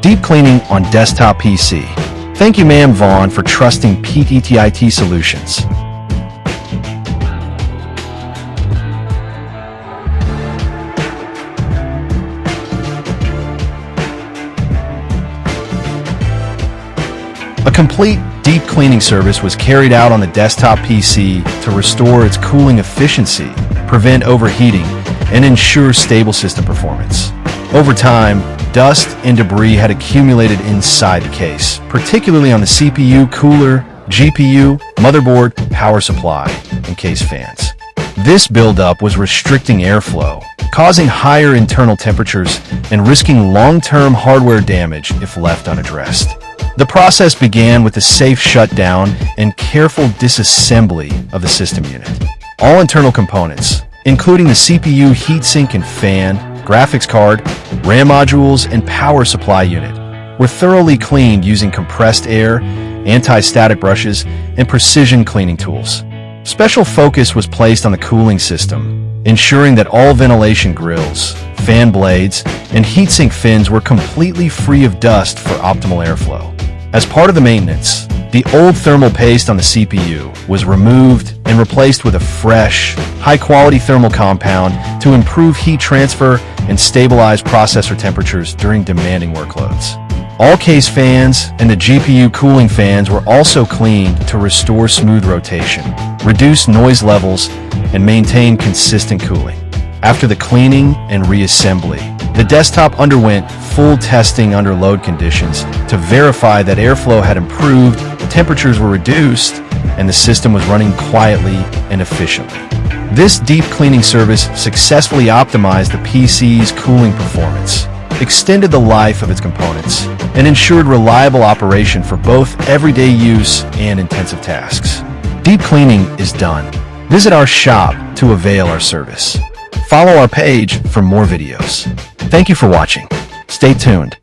Deep cleaning on desktop PC. Thank you, Ma'am Vaughn, for trusting PTTIT Solutions. A complete deep cleaning service was carried out on the desktop PC to restore its cooling efficiency, prevent overheating, and ensure stable system performance. Over time, dust and debris had accumulated inside the case, particularly on the CPU, cooler, GPU, motherboard, power supply, and case fans. This buildup was restricting airflow, causing higher internal temperatures and risking long-term hardware damage if left unaddressed. The process began with a safe shutdown and careful disassembly of the system unit. All internal components, including the CPU heatsink and fan, graphics card, RAM modules, and power supply unit, were thoroughly cleaned using compressed air, anti-static brushes, and precision cleaning tools. Special focus was placed on the cooling system, ensuring that all ventilation grills, fan blades, and heatsink fins were completely free of dust for optimal airflow. As part of the maintenance, the old thermal paste on the CPU was removed and replaced with a fresh, high-quality thermal compound to improve heat transfer and stabilize processor temperatures during demanding workloads. All case fans and the GPU cooling fans were also cleaned to restore smooth rotation, reduce noise levels, and maintain consistent cooling. After the cleaning and reassembly, the desktop underwent full testing under load conditions to verify that airflow had improved, temperatures were reduced, and the system was running quietly and efficiently. This deep cleaning service successfully optimized the PC's cooling performance, extended the life of its components, and ensured reliable operation for both everyday use and intensive tasks. Deep cleaning is done. Visit our shop to avail our service. Follow our page for more videos. Thank you for watching. Stay tuned.